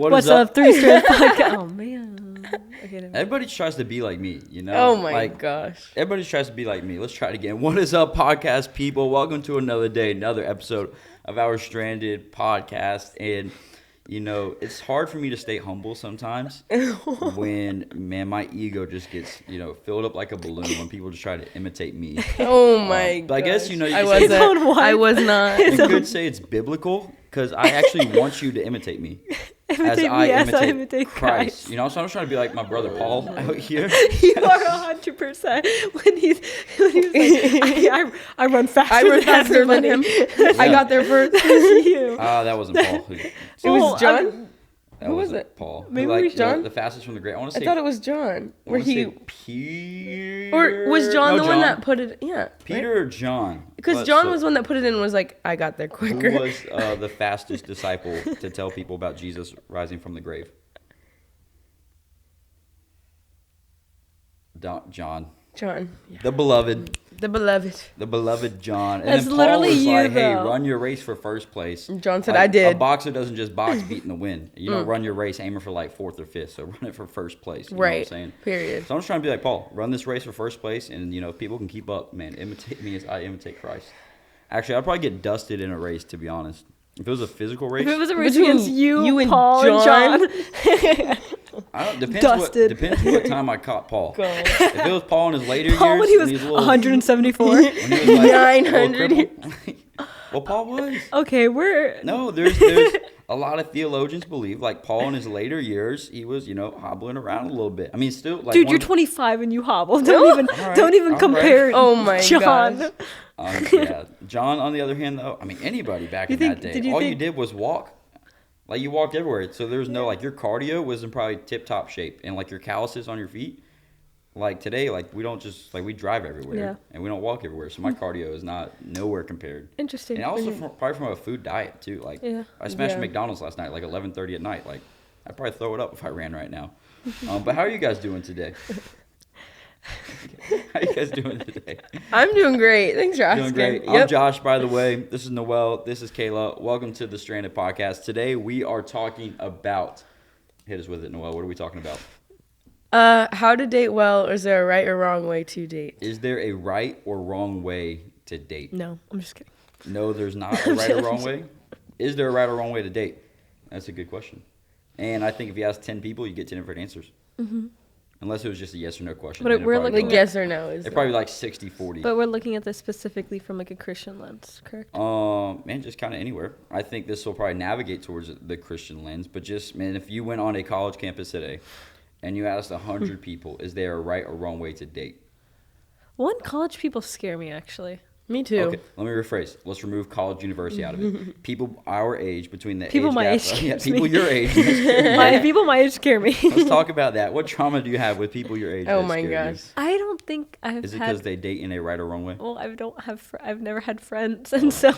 What's up? Three Strand Podcast. Oh man. Okay, everybody tries to be like me, you know? Oh my gosh. Everybody tries to be like me. Let's try it again. What is up, podcast people? Welcome to another day, another episode of our Stranded podcast. And you know, it's hard for me to stay humble sometimes when, man, my ego just gets, you know, filled up like a balloon when people just try to imitate me. Oh my god! But I guess, you know, I was not. You could say it's biblical because I actually want you to imitate me. As I imitate Christ. You know, so I'm just trying to be like my brother Paul out here. You are 100% when he's like, I run faster than him. Yeah. I got there first. That wasn't Paul. It was John. Who was it? Paul. Maybe it was John. You know, the fastest from the great. I thought it was John. Where he Peter or was John the one that put it? Yeah. Peter or John? Because John was one that put it in and was like, I got there quicker. Who was the fastest disciple to tell people about Jesus rising from the grave? John. Yeah. The beloved. The beloved John. And That's then Paul was you, like, hey, though. run your race for first place. John said, like, I did. A boxer doesn't just box beating the win. You know, run your race aiming for like 4th or 5th. So run it for first place. You know what I'm saying? Period. So I'm just trying to be like, Paul, run this race for first place. And, you know, if people can keep up, man, imitate me as I imitate Christ. Actually, I'd probably get dusted in a race, to be honest. If it was a physical race. If it was a race against you and Paul John. Depends what time I caught Paul. If it was Paul in his later Paul years. when he was 174. When he was like 900. Well, Paul was. Okay, there's a lot of theologians believe, like Paul in his later years, he was, you know, hobbling around a little bit. I mean, still like. Dude, you're 25 and you hobble. Don't even compare. Right. Oh my John. gosh. Yeah, John. On the other hand, though, I mean, anybody back in that day, you did was walk. Like you walked everywhere, so there's no like your cardio was in probably tip top shape, and like your calluses on your feet. Like today, like we don't just like we drive everywhere and we don't walk everywhere, so my cardio is nowhere compared. Interesting. And also probably from a food diet too. Like I smashed McDonald's last night, like 11:30 at night. Like I'd probably throw it up if I ran right now. But how are you guys doing today? How you guys doing today? I'm doing great. Thanks for asking. Doing great. Yep. I'm Josh, by the way. This is Noel. This is Kayla. Welcome to the Stranded Podcast. Today we are talking about. Hit us with it, Noel. What are we talking about? How to date well, or is there a right or wrong way to date? Is there a right or wrong way to date? No, I'm just kidding. No, there's not a right or wrong way. Is there a right or wrong way to date? That's a good question. And I think if you ask 10 people, you get 10 different answers. Mm-hmm. Unless it was just a yes or no question. But we're looking like yes or no. It's probably like 60-40. But we're looking at this specifically from like a Christian lens, correct? Man, just kind of anywhere. I think this will probably navigate towards the Christian lens. But just, man, if you went on a college campus today and you asked 100 people, is there a right or wrong way to date? College people scare me, actually. Me too. Okay, let me rephrase. Let's remove college, university out of it. People our age, between the people age my gap, age, yeah, people your age. People my age scare me. Let's talk about that. What trauma do you have with people your age? Oh my gosh! I don't think I've. Is it because they date in a right or wrong way? Well, I've never had friends, and so.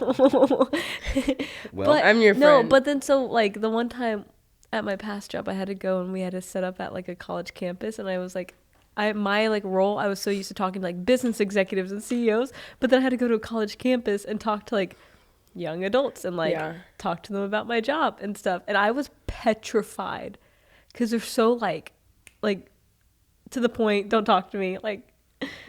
Well, I'm your friend. No, but then so like the one time at my past job, I had to go and we had to set up at like a college campus, and I was like. My like role, I was so used to talking to like business executives and CEOs, but then I had to go to a college campus and talk to like young adults and like talk to them about my job and stuff. And I was petrified because they're so like to the point. Don't talk to me. Like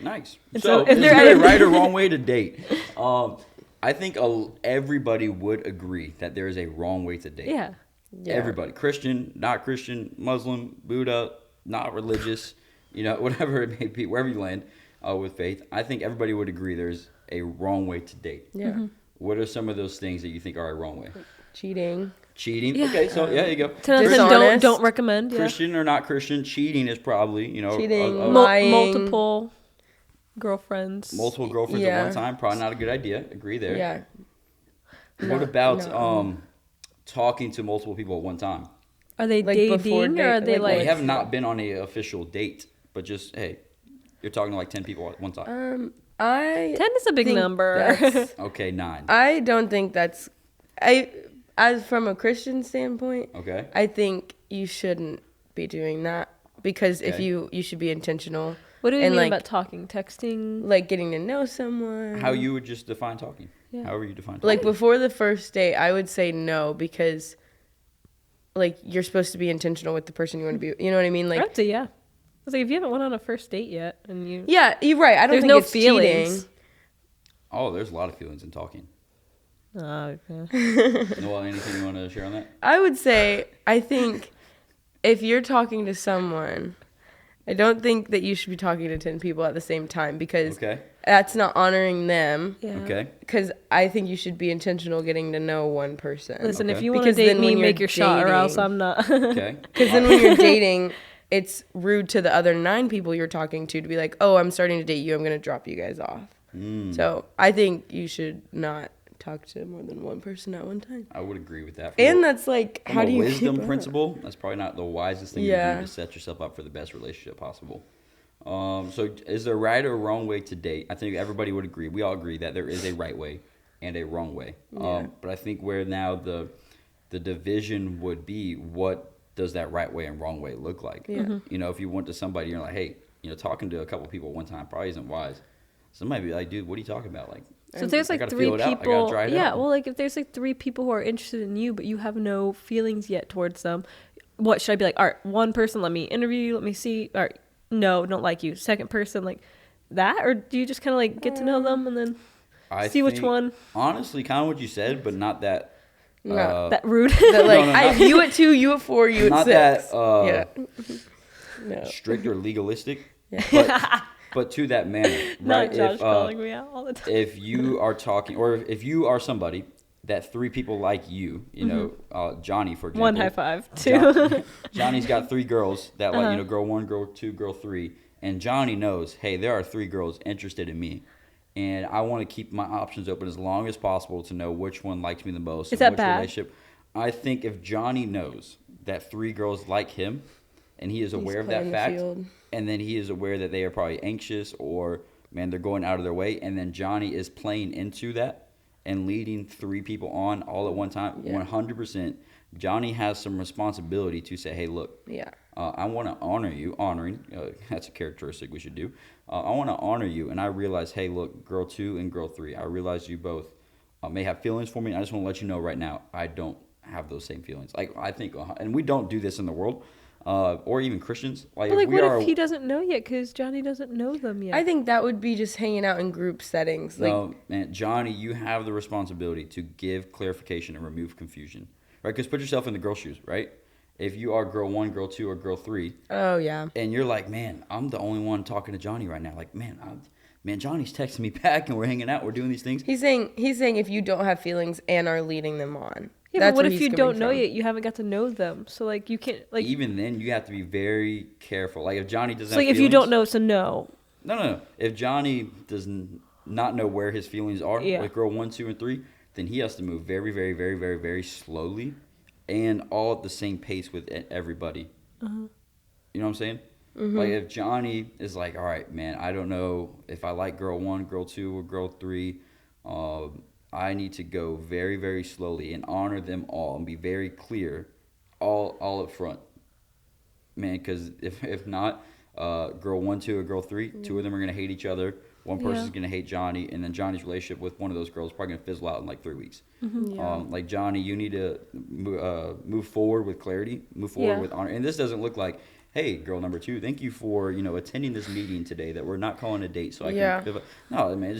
nice. So is there a right or wrong way to date? I think everybody would agree that there is a wrong way to date. Yeah. Everybody, Christian, not Christian, Muslim, Buddha, not religious. You know, whatever it may be, wherever you land with faith, I think everybody would agree there's a wrong way to date. Yeah. Mm-hmm. What are some of those things that you think are a wrong way? Cheating. Yeah. Okay, so yeah, you go. Don't recommend. Yeah. Christian or not Christian, cheating is probably, you know. Cheating, lying. Multiple girlfriends. Multiple girlfriends at one time, probably not a good idea. Agree there. Yeah. What about talking to multiple people at one time? Are they like dating or are they like... Well, you have not been on an official date. But just, hey, you're talking to like 10 people at one time. 10 is a big number. Okay, 9. I don't think that's... As from a Christian standpoint, okay, I think you shouldn't be doing that. Because if you should be intentional. What do you mean about talking? Texting? Like getting to know someone. How you would just define talking. Yeah. However you define talking. Like before the first date, I would say no because like you're supposed to be intentional with the person you want to be. You know what I mean? Like, I have to, yeah. I was like, if you haven't went on a first date yet, and yeah, you're right. I don't think no it's feelings. cheating. Oh, there's a lot of feelings in talking. Oh, okay. Noelle, anything you want to share on that? I would say, I think if you're talking to someone, I don't think that you should be talking to 10 people at the same time because that's not honoring them. Yeah. Okay. Because I think you should be intentional getting to know one person. Listen, if you want to date me, make your shot, or else I'm not. Okay. Because then when you're dating, it's rude to the other 9 people you're talking to be like, oh, I'm starting to date you. I'm going to drop you guys off. So I think you should not talk to more than one person at one time. I would agree with that. And that's like, how do you wisdom principle? That's probably not the wisest thing to do to set yourself up for the best relationship possible. So is there a right or wrong way to date? I think everybody would agree. We all agree that there is a right way and a wrong way. But I think where now the division would be, what does that right way and wrong way look like? Yeah. You know, if you went to somebody, you're like, hey, talking to a couple people at one time probably isn't wise. Somebody be like, dude, what are you talking about? Like, so if there's like 3 people, well, like if there's like 3 people who are interested in you, but you have no feelings yet towards them, what should I be like? All right, one person, let me interview you, let me see. All right, no, don't like you. Second person, like that, or do you just kind of like get to know them and then see which one? Honestly, kind of what you said, but not that. That rude. That like I you at 2, you at 4, you at 6. Not that strict or legalistic. Yeah. But to that manner, right? Not Josh calling me out all the time. If you are talking, or if you are somebody that 3 people like you, Johnny, for example. 1 high five. 2. Johnny's got 3 girls that like, girl 1, girl 2, girl 3. And Johnny knows, hey, there are 3 girls interested in me. And I want to keep my options open as long as possible to know which one likes me the most. Is that which bad? Relationship. I think if Johnny knows that 3 girls like him, and he is aware of that fact, and then he is aware that they are probably anxious or, man, they're going out of their way, and then Johnny is playing into that and leading 3 people on all at one time, 100%, Johnny has some responsibility to say, hey, look, I want to honor you. Honoring, that's a characteristic we should do. I want to honor you, and I realize, hey, look, girl 2 and girl 3, I realize you both may have feelings for me, and I just want to let you know right now, I don't have those same feelings. Like, I think, and we don't do this in the world, or even Christians. But like, what if he doesn't know yet because Johnny doesn't know them yet? I think that would be just hanging out in group settings. No, man, Johnny, you have the responsibility to give clarification and remove confusion, right? Because put yourself in the girl shoes, right? If you are girl 1, girl 2, or girl 3. Oh, yeah. And you're like, man, I'm the only one talking to Johnny right now. Like, man, Johnny's texting me back and we're hanging out. We're doing these things. He's saying if you don't have feelings and are leading them on. Yeah, That's but what if you don't know yet? You haven't got to know them. So, like, you can't, like... Even then, you have to be very careful. Like, if Johnny doesn't have feelings... if you don't know, it's a no. No. If Johnny does not know where his feelings are, like girl 1, 2, and 3, then he has to move very, very, very, very, very slowly and all at the same pace with everybody. You know what I'm saying? Mm-hmm. Like, if Johnny is like, all right, man, I don't know if I like girl 1, girl 2, or girl 3, I need to go very, very slowly and honor them all and be very clear all up front. Man, because if not, girl 1, 2, or girl 3, 2 of them are going to hate each other. One person's going to hate Johnny, and then Johnny's relationship with one of those girls is probably going to fizzle out in like 3 weeks. Like, Johnny, you need to move forward with clarity, move forward with honor. And this doesn't look like, hey, girl number 2, thank you for, attending this meeting today that we're not calling a date so I can... No, man,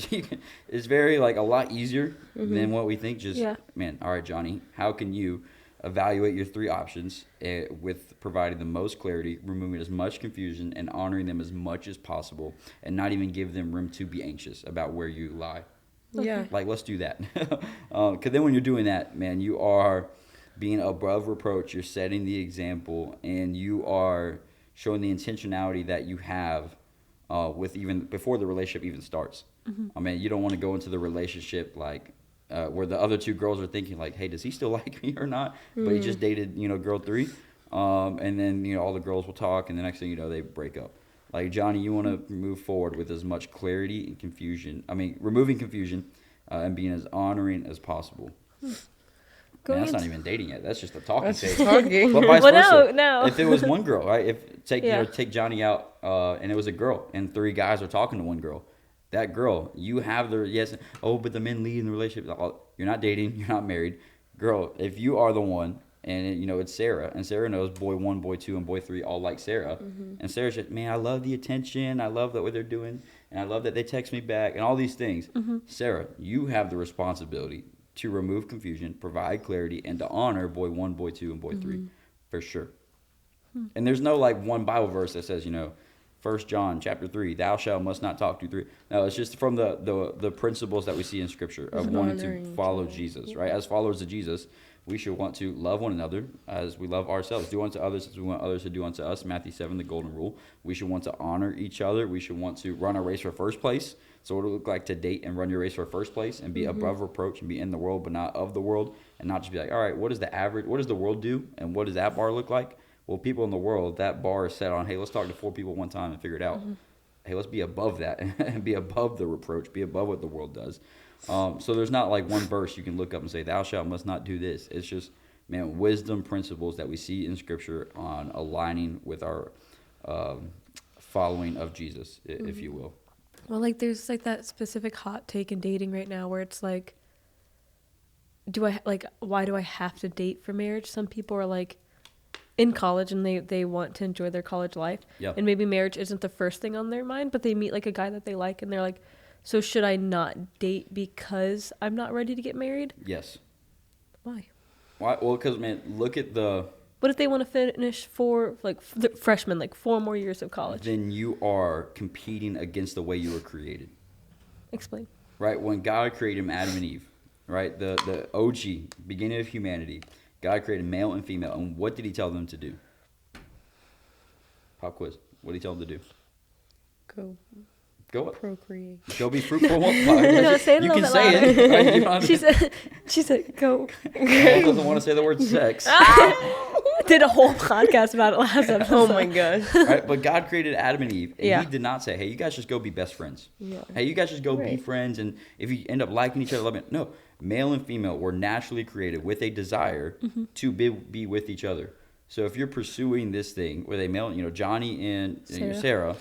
it's very, like, a lot easier than what we think. Just, man, all right, Johnny, how can you evaluate your 3 options with providing the most clarity, removing as much confusion, and honoring them as much as possible, and not even give them room to be anxious about where you lie? Yeah. Like, let's do that. Because then when you're doing that, man, you are... being above reproach, you're setting the example, and you are showing the intentionality that you have with even before the relationship even starts. I mean, you don't want to go into the relationship like where the other 2 girls are thinking like, hey, does he still like me or not? But he just dated, girl 3, and then all the girls will talk, and the next thing you know, they break up. Like, Johnny, you want to move forward with as much clarity and confusion. I mean, removing confusion and being as honoring as possible. Man, that's not even dating yet. That's just a talking phase. But vice versa. No. If it was one girl, right? Take Johnny out, and it was a girl, and 3 guys are talking to one girl. That girl, you have the but the men lead in the relationship. You're not dating. You're not married. Girl, if you are the one And, it's Sarah. And Sarah knows boy 1, boy 2, and boy 3 all like Sarah. And Sarah's just, man, I love the attention. I love what they're doing. And I love that they text me back and all these things. Sarah, you have the responsibility to remove confusion, provide clarity, and to honor boy 1, boy 2, and boy 3 for sure. And there's no like one Bible verse that says, 1 John chapter 3, thou shalt must not talk to 3. No, it's just from the principles that we see in Scripture of wanting to follow Jesus, right? As followers of Jesus, we should want to love one another as we love ourselves. Do unto others as we want others to do unto us. Matthew 7, the golden rule. We should want to honor each other. We should want to run our race for first place. So what does it look like to date and run your race for first place and be above reproach and be in the world but not of the world, and not just be like, all right, what does the world do and what does that bar look like? Well, people in the world, that bar is set on, hey, let's talk to 4 people one time and figure it out. Hey, let's be above that and be above the reproach, be above what the world does. So there's not like one verse you can look up and say, thou shalt must not do this. It's just, man, wisdom principles that we see in Scripture on aligning with our following of Jesus, if you will. Well, like there's like that specific hot take in dating right now where it's like, why do I have to date for marriage? Some people are like in college and they want to enjoy their college life. Yep. And maybe marriage isn't the first thing on their mind, but they meet like a guy that they like and they're like, so should I not date because I'm not ready to get married? Yes. Why? Why? Well, because, man, look at the... What if they want to finish freshmen, like 4 more years of college? Then you are competing against the way you were created. Explain. Right? When God created Adam and Eve, right? The OG, beginning of humanity, God created male and female. And what did he tell them to do? Pop quiz. What did he tell them to do? Go up. Procreate. Go be fruitful and multiply. No, say it you a can little say bit it. louder. Right? She said, go. Paul doesn't want to say the word sex. Did a whole podcast about it last episode. Oh my gosh. Right? But God created Adam and Eve, and Yeah. he did not say, hey, you guys just go be best friends. Yeah. Hey, you guys just go be Right. friends, and if you end up liking each other, loving it. No. Male and female were naturally created with a desire to be with each other. So if you're pursuing this thing with a male, Johnny and Sarah,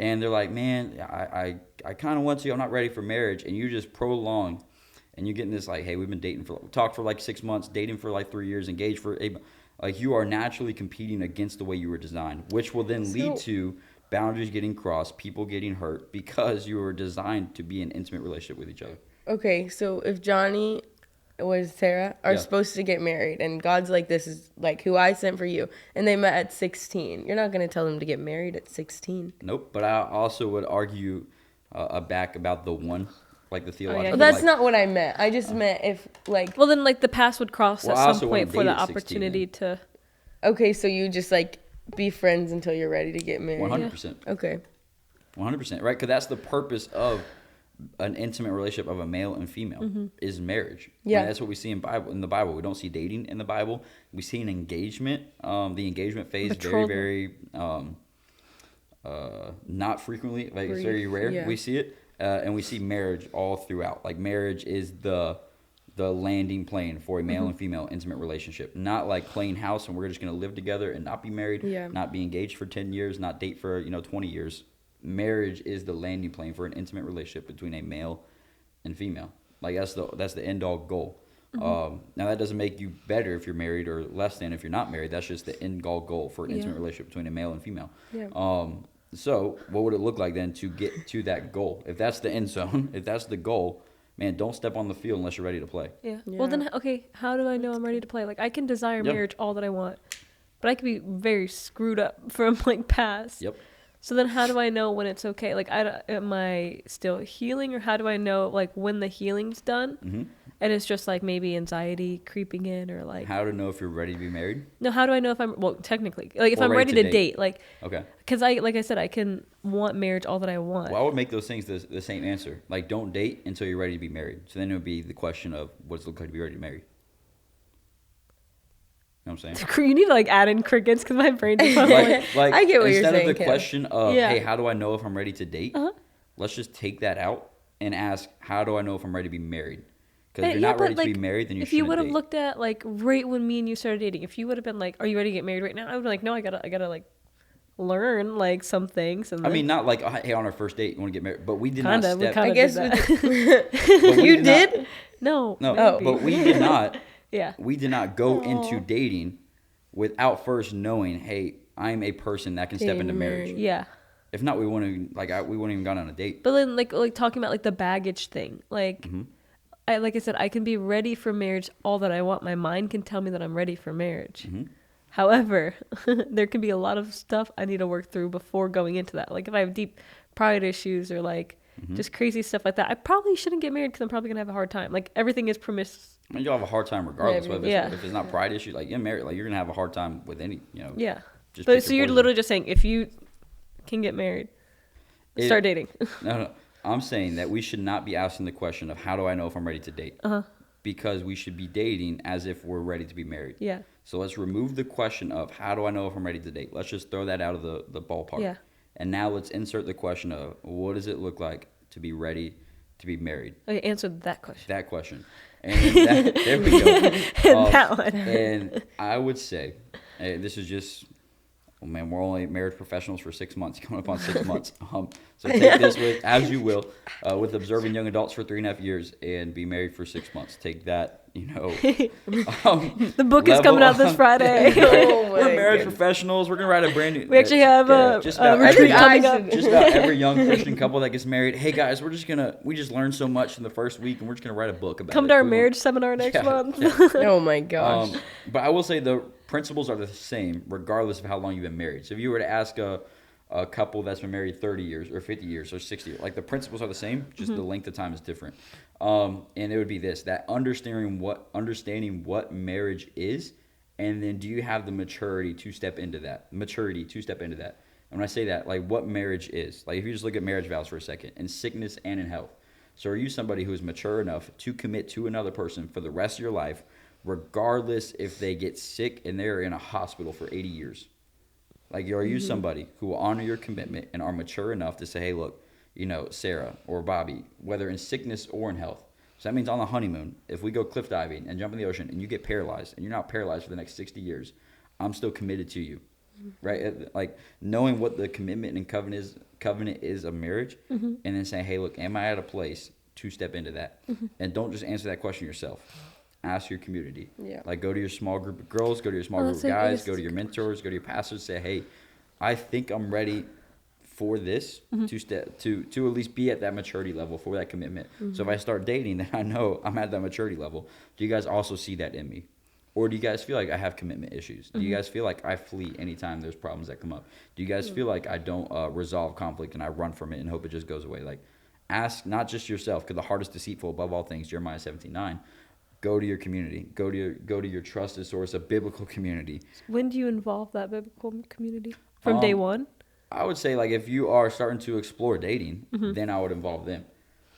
and they're like, man, I kind of want to, I'm not ready for marriage, and you just prolong, and you're getting this like, hey, we've been talked for like 6 months, dating for like 3 years, engaged for 8 months. Like, you are naturally competing against the way you were designed, which will then lead to boundaries getting crossed, people getting hurt, because you were designed to be in an intimate relationship with each other. Okay, so if Johnny was Sarah are supposed to get married, and God's like, this is like who I sent for you, and they met at 16, you're not going to tell them to get married at 16. Nope, but I also would argue back about the one, like the theological. Well, that's not what I meant. I just meant if like... Well, then like the paths would cross Well, I at also some wanna point for date the at 16 opportunity to... Okay, so you just like be friends until you're ready to get married. 100%. Okay. 100%, right? Because that's the purpose of an intimate relationship of a male and female is marriage. Yeah. Right? That's what we see in the Bible. We don't see dating in the Bible. We see an engagement. The engagement phase Betrothal. very not frequently. Like, it's very rare. Yeah. We see it, and we see marriage all throughout. Like, marriage is the landing plane for a male and female intimate relationship. Not like playing house and we're just going to live together and not be married, not be engaged for 10 years, not date for 20 years. Marriage is the landing plane for an intimate relationship between a male and female. Like, that's the end all goal. Now that doesn't make you better if you're married or less than if you're not married. That's just the end all goal for an intimate relationship between a male and female. So what would it look like then to get to that goal? If that's the end zone, if that's the goal, man, don't step on the field unless you're ready to play. Yeah. Well, then, okay, how do I know I'm ready to play? Like, I can desire marriage all that I want, but I could be very screwed up from like past. Yep. So then how do I know when it's okay? Like, am I still healing, or how do I know, like, when the healing's done? And it's just, like, maybe anxiety creeping in, or, like... How to know if you're ready to be married? No, how do I know if I'm... Well, technically. Like, if Or I'm ready to date. Like... Okay. Because, like I said, I can want marriage all that I want. Well, I would make those things the same answer. Like, don't date until you're ready to be married. So then it would be the question of, what does it look like to be ready to marry? You know what I'm saying? You need to, like, add in crickets, because my brain just... like, I get what you're saying, instead of the Kim. question of, hey, how do I know if I'm ready to date? Let's just take that out and ask, how do I know if I'm ready to be married? Because if you're not ready to be married, then you shouldn't date. If you would have looked at, like, right when me and you started dating, if you would have been like, are you ready to get married right now? I would be like, no, I gotta like, learn, like, some things. And I mean, not like, hey, on our first date, you want to get married. But we did not Kinda, step... I I guess did that. you did? No. No, maybe. but we did not Yeah. We did not go into dating without first knowing, hey, I'm a person that can step into marriage. Yeah. If not, we wouldn't even gone on a date. But then like talking about like the baggage thing, like like I said, I can be ready for marriage all that I want. My mind can tell me that I'm ready for marriage. However, there can be a lot of stuff I need to work through before going into that. Like if I have deep pride issues or like just crazy stuff like that, I probably shouldn't get married because I'm probably gonna have a hard time. Like everything is permissive. I mean, you'll have a hard time regardless. If it's not pride issues, like you're married, like you're gonna have a hard time with any, Yeah. Just but so you're literally just saying if you can get married, start dating. No. I'm saying that we should not be asking the question of how do I know if I'm ready to date? Because we should be dating as if we're ready to be married. Yeah. So let's remove the question of how do I know if I'm ready to date? Let's just throw that out of the ballpark. Yeah. And now let's insert the question of what does it look like to be ready to be married? Okay, answer that question. That question. And there we go. That one. And I would say, this is just, man, we're only marriage professionals for 6 months, coming up on 6 months. So take this with, as you will, with observing young adults for 3.5 years and be married for 6 months. Take that, the book is coming out this Friday. We're marriage professionals. We're going to write a brand new. We actually have a retreat coming up. Just about every young Christian couple that gets married. Hey guys, we just learned so much in the first week and we're just going to write a book about it. Come to our marriage seminar next month. Oh my gosh. But I will say the principles are the same regardless of how long you've been married. So if you were to ask a couple that's been married 30 years or 50 years or 60 years, like the principles are the same, just the length of time is different. And it would be this, that understanding what marriage is, and then do you have the maturity to step into that? And when I say that, like what marriage is, like if you just look at marriage vows for a second, in sickness and in health. So are you somebody who is mature enough to commit to another person for the rest of your life, regardless if they get sick and they're in a hospital for 80 years? Like, are you somebody who will honor your commitment and are mature enough to say, hey, look, Sarah or Bobby, whether in sickness or in health. So that means on the honeymoon, if we go cliff diving and jump in the ocean and you get paralyzed and you're not paralyzed for the next 60 years, I'm still committed to you, right? Like knowing what the commitment and covenant is of marriage, and then saying, hey, look, am I at a place to step into that? And don't just answer that question yourself. Ask your community. Yeah. Like go to your small group of girls, go to your small group of guys, go to your mentors, go to your pastors, say, hey, I think I'm ready for this to at least be at that maturity level for that commitment. So if I start dating, then I know I'm at that maturity level. Do you guys also see that in me? Or do you guys feel like I have commitment issues? Do you guys feel like I flee anytime there's problems that come up? Do you guys feel like I don't resolve conflict and I run from it and hope it just goes away? Like ask not just yourself, because the heart is deceitful above all things, Jeremiah 17:9. Go to your community. Go to your trusted source, a biblical community. When do you involve that biblical community? From day one? I would say, like, if you are starting to explore dating, then I would involve them.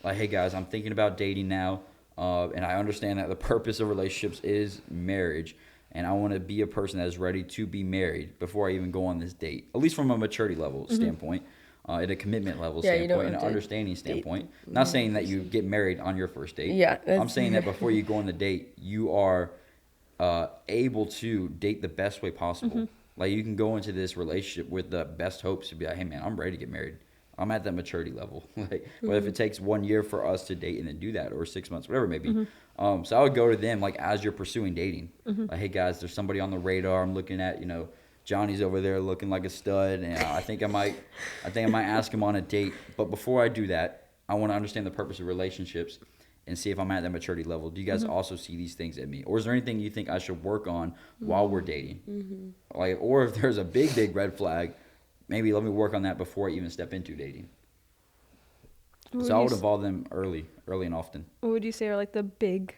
Like, hey, guys, I'm thinking about dating now, and I understand that the purpose of relationships is marriage, and I want to be a person that is ready to be married before I even go on this date, at least from a maturity level standpoint. At a commitment level standpoint, and an understanding standpoint. Not saying that you get married on your first date. Yeah. I'm saying that before you go on the date, you are able to date the best way possible. Like you can go into this relationship with the best hopes to be like, hey man, I'm ready to get married. I'm at that maturity level. Like whether if it takes 1 year for us to date and then do that, or 6 months, whatever it may be. So I would go to them like as you're pursuing dating. Like, hey guys, there's somebody on the radar I'm looking at, Johnny's over there looking like a stud, and I think I might ask him on a date. But before I do that, I want to understand the purpose of relationships and see if I'm at that maturity level. Do you guys also see these things in me, or is there anything you think I should work on while we're dating? Like, or if there's a big red flag, maybe let me work on that before I even step into dating. So I would involve them early and often. What would you say are like the big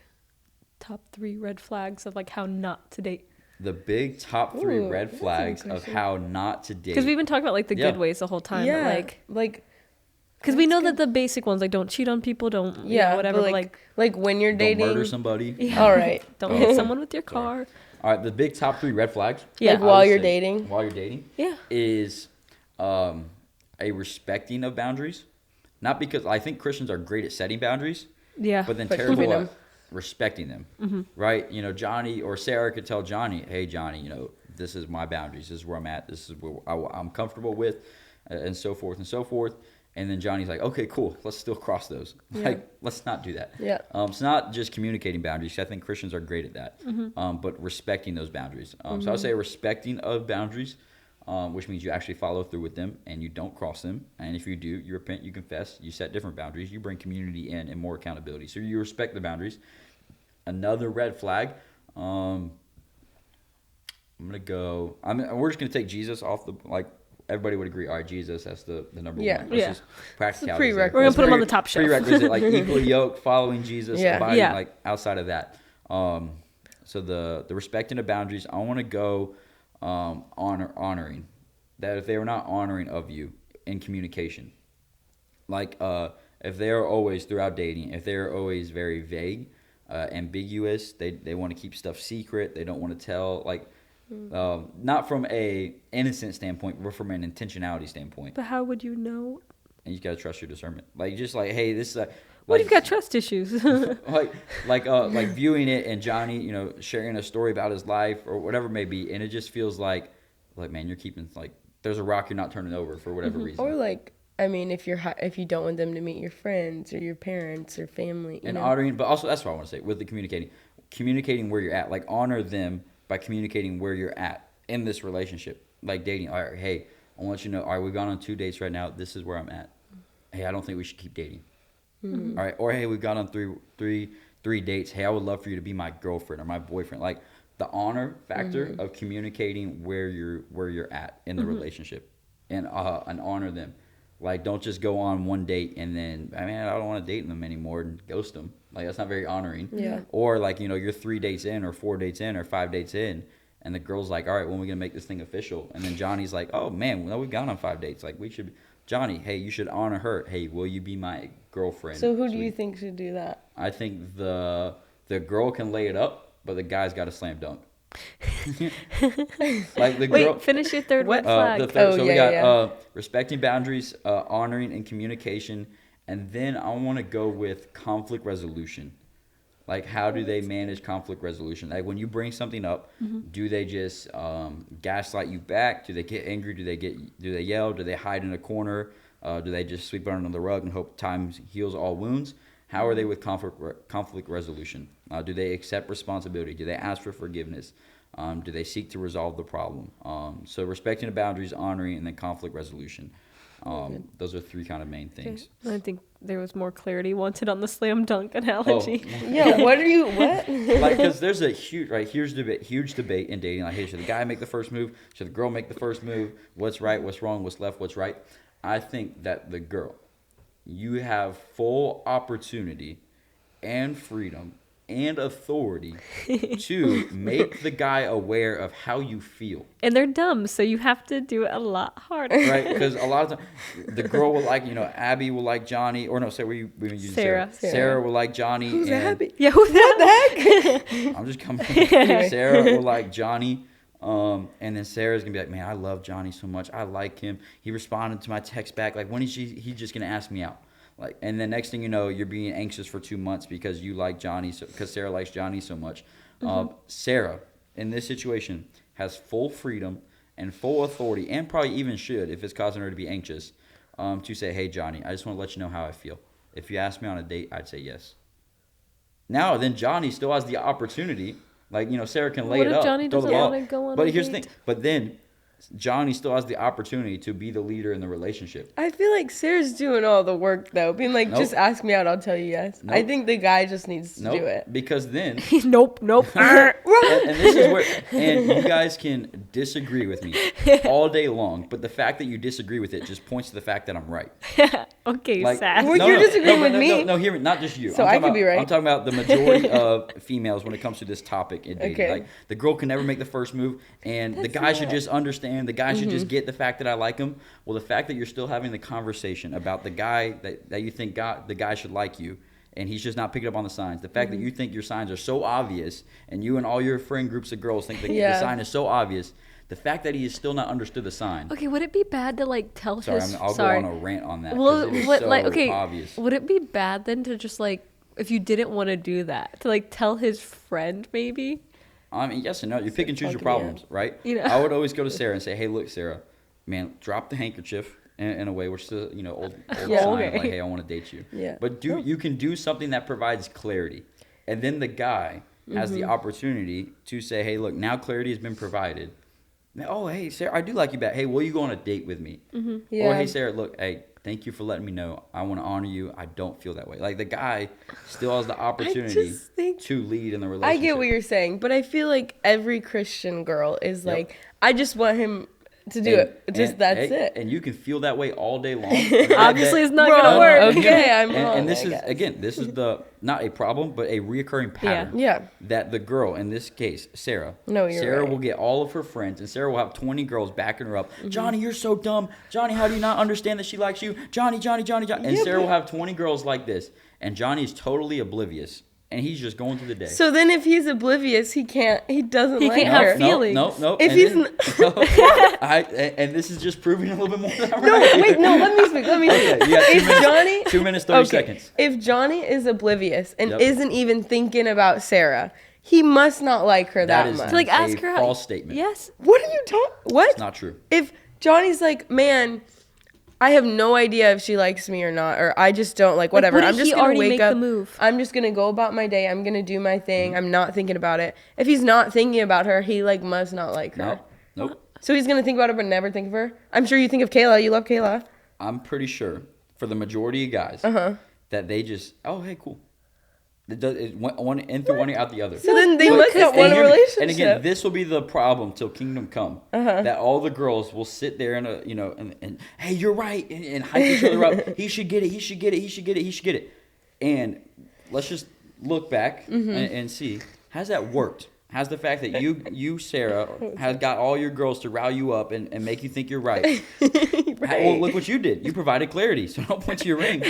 top 3 red flags of like how not to date? The big top 3 red flags of how not to date. Because we've been talking about like the good ways the whole time. Yeah. But, like because we know that the basic ones, like don't cheat on people, don't whatever. But like when you're dating, don't murder somebody. Yeah. All right. Don't hit someone with your car. All right. The big top 3 red flags. Yeah. Like while you're dating. Yeah. Is a respecting of boundaries. Not because I think Christians are great at setting boundaries. Yeah. But then terrible at respecting them. Right? Johnny or Sarah could tell Johnny, hey Johnny, this is my boundaries. This is where I'm at. This is where I'm comfortable with, and so forth and so forth. And then Johnny's like, okay, cool. Let's still cross those. Yeah. Like, let's not do that. Yeah. It's not just communicating boundaries. I think Christians are great at that. But respecting those boundaries. So I would say respecting of boundaries, which means you actually follow through with them and you don't cross them. And if you do, you repent, you confess, you set different boundaries, you bring community in and more accountability. So you respect the boundaries. Another red flag. I'm gonna go. We're just gonna take Jesus off the like. Everybody would agree. All right, Jesus, that's the number one. Let's just practicality. Prerequisite. We're gonna put him on the top shelf. Prerequisite, like equally yoked, following Jesus, abiding. Yeah. Like outside of that. So the respecting the boundaries. I want to go honoring. That if they are not honoring of you in communication, like if they are always throughout dating, if they are always very vague, ambiguous, they want to keep stuff secret. They don't want to tell like. Not from a innocent standpoint, but from an intentionality standpoint. But how would you know? And you gotta trust your discernment. Like just like, hey, this is a. What if you've got trust issues? like viewing it and Johnny, sharing a story about his life or whatever it may be, and it just feels like man, you're keeping like there's a rock you're not turning over for whatever reason. Or like. I mean, if you don't want them to meet your friends or your parents or family, and honoring, but also that's what I want to say with the communicating where you're at, like honor them by communicating where you're at in this relationship, like dating. All right, hey, I want you to know. All right, we've gone on 2 dates right now. This is where I'm at. Hey, I don't think we should keep dating. All right, or hey, we've gone on three dates. Hey, I would love for you to be my girlfriend or my boyfriend. Like the honor factor of communicating where you're at in the relationship, and honor them. Like, don't just go on one date and then, I don't want to date them anymore and ghost them. Like, that's not very honoring. Yeah. Or, like, you're 3 dates in or 4 dates in or 5 dates in, and the girl's like, all right, when are we going to make this thing official? And then Johnny's like, oh, man, we've gone on 5 dates. Like, Johnny, hey, you should honor her. Hey, will you be my girlfriend? So who do you think should do that? I think the girl can lay it up, but the guy's got to slam dunk. Like the girl. Wait, finish your third red flag. We got respecting boundaries, honoring and communication, and then I want to go with conflict resolution. Like, how do they manage conflict resolution? Like, when you bring something up, do they just gaslight you back? Do they get angry? Do they yell? Do they hide in a corner? Do they just sweep it under the rug and hope time heals all wounds? How are they with conflict resolution? Do they accept responsibility? Do they ask for forgiveness? Do they seek to resolve the problem? So respecting the boundaries, honoring, and then conflict resolution. Those are 3 kind of main things. I think there was more clarity wanted on the slam dunk analogy. Yeah, what? Like, because there's a huge debate in dating. Like, hey, should the guy make the first move? Should the girl make the first move? What's right? What's wrong? What's left? What's right? I think that the girl, you have full opportunity and freedom and authority to make the guy aware of how you feel. And they're dumb, so you have to do it a lot harder. Right? Because a lot of times, the girl will like, Abby will like Johnny. Or no, we using Sarah. Sarah will like Johnny. Who's Abby? Yeah, who's what the heck? I'm just coming. Sarah will like Johnny. And then Sarah's going to be like, man, I love Johnny so much. I like him. He responded to my text back. Like, when is he just going to ask me out? Like, and then next thing you know, you're being anxious for 2 months because you like Johnny, because Sarah likes Johnny so much. Sarah, in this situation, has full freedom and full authority, and probably even should, if it's causing her to be anxious, to say, hey, Johnny, I just want to let you know how I feel. If you ask me on a date, I'd say yes. Now, then Johnny still has the opportunity. Like, Sarah can lay it up. What if Johnny doesn't want to go on a date? But here's the thing. But then Johnny still has the opportunity to be the leader in the relationship. I feel like Sarah's doing all the work, though. Being like, just ask me out, I'll tell you yes. Nope. I think the guy just needs to do it. Because then... Nope. and this is where... And you guys can disagree with me all day long, but the fact that you disagree with it just points to the fact that I'm right. Okay, like, Sass. Well, you're disagreeing with me. No, hear me. Not just you. So I could be right. I'm talking about the majority of females when it comes to this topic in dating. Okay. Like, the girl can never make the first move, and the guy should just understand. The guy should just get the fact that I like him. Well, the fact that you're still having the conversation about the guy that you think the guy should like you, and he's just not picking up on the signs. The fact that you think your signs are so obvious, and you and all your friend groups of girls think that the sign is so obvious. The fact that he has still not understood the sign. Okay, would it be bad to like tell his? I'll go on a rant on that. Well, it is so obvious. Would it be bad then to just like, if you didn't want to do that, to like tell his friend maybe? I mean, yes and no. You pick and choose your problems, right? You know? I would always go to Sarah and say, hey, look, Sarah, man, drop the handkerchief in a way. We're still, old Yeah. sign, Okay. like, hey, I want to date you. Yeah. But you can do something that provides clarity. And then the guy has the opportunity to say, hey, look, now clarity has been provided. Oh, hey, Sarah, I do like you back. Hey, will you go on a date with me? Yeah. Or, hey, Sarah, look, hey, thank you for letting me know. I want to honor you. I don't feel that way. Like, the guy still has the opportunity just think- to lead in the relationship. I get what you're saying, but I feel like every Christian girl is Yep. like, I just want him to do it. Just that's it. And you can feel that way all day long. Obviously, it's not Wrong. gonna work. Okay, I'm wrong. And this I is guess. again, this is the not a problem, but a reoccurring pattern. Yeah. That the girl, in this case, Sarah. No, you're Sarah right. will get all of her friends, and Sarah will have 20 girls backing her up. Mm-hmm. Johnny, you're so dumb. Johnny, how do you not understand that she likes you? Johnny. And Yeah, Sarah will but- have 20 girls like this, and Johnny's totally oblivious, and he's just going through the day. So then, if he's oblivious, he doesn't He like can't her. have feelings. No. If and he's and this is just proving a little bit more that I'm No, right. wait, no. Let me speak. Okay, you got 2 If minutes, Johnny, 2 minutes 30 seconds. If Johnny is oblivious and Yep. isn't even thinking about Sarah, he must not like her that, That is much. To, like, ask a her. false statement. Yes. What are you talking? What? It's not true. If Johnny's like, man, I have no idea if she likes me or not, or I just don't like whatever. what if I'm just he gonna already wake make up. the move? I'm just gonna go about my day. I'm gonna do my thing. I'm not thinking about it. If he's not thinking about her, he like must not like her. No. Nope. So he's gonna think about her but never think of her. I'm sure you think of Kayla. You love Kayla. I'm pretty sure for the majority of guys that they just, oh, hey, cool. It went one in through one ear out the other. So then they But- must have and one hear me- relationship. And again, this will be the problem till kingdom come. That all the girls will sit there and and hey, you're right, and hype each other up. He should get it. And let's just look back and see, has that worked? Has the fact that you Sarah has got all your girls to rile you up and make you think you're right? Well, look what you did. You provided clarity, so don't point to your ring.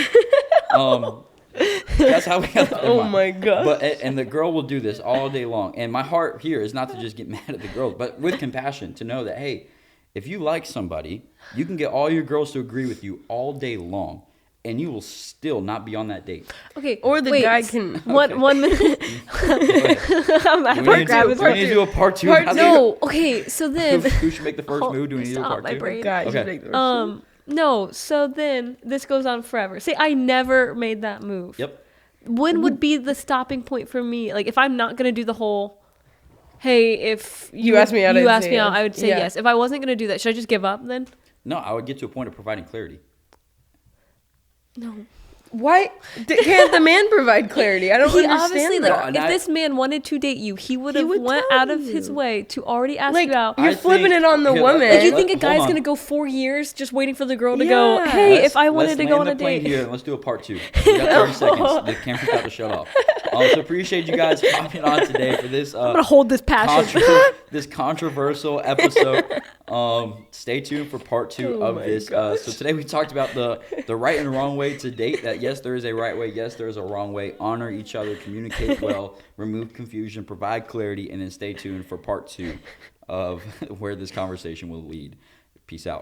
That's how we got that in Oh mind. my God. But and the girl will do this all day long. And my heart here is not to just get mad at the girls, but with compassion to know that, hey, if you like somebody, you can get all your girls to agree with you all day long, and you will still not be on that date. Okay. Or the wait, guy can- One minute. I'm Do we need grab to, his do we need to do a part two? Part about No. Okay. So this? then. Who should make the first move? Do we need to do a Stop, part my two? brain. God, Okay. you make the first No. So then this goes on forever. Say I never made that move. Yep. When would be the stopping point for me? Like if I'm not gonna do the whole, hey, if You asked me out, you I'd asked say me out, yes. I would say Yeah. yes. If I wasn't gonna do that, should I just give up then? No, I would get to a point of providing clarity. No. Why can't the man provide clarity? I don't He understand obviously that. like No, if and this man wanted to date you, he would have would went tell out of his you. way to already ask Like, you out. you're I flipping think- it on the here, woman. Like you let- think a hold guy's on. gonna go 4 years just waiting for the girl to go, Yeah. hey, Let's- if I wanted let's to go land on a the plane date. here and let's do a part two. We got 30 seconds. The camera's about to shut off. So appreciate you guys hopping on today for this. I'm gonna hold this passion. This controversial episode. Stay tuned for part two Oh of my this. gosh. So today we talked about the right and wrong way to date. That yes, there is a right way. Yes, there is a wrong way. Honor each other. Communicate well. Remove confusion. Provide clarity. And then stay tuned for part two of where this conversation will lead. Peace out.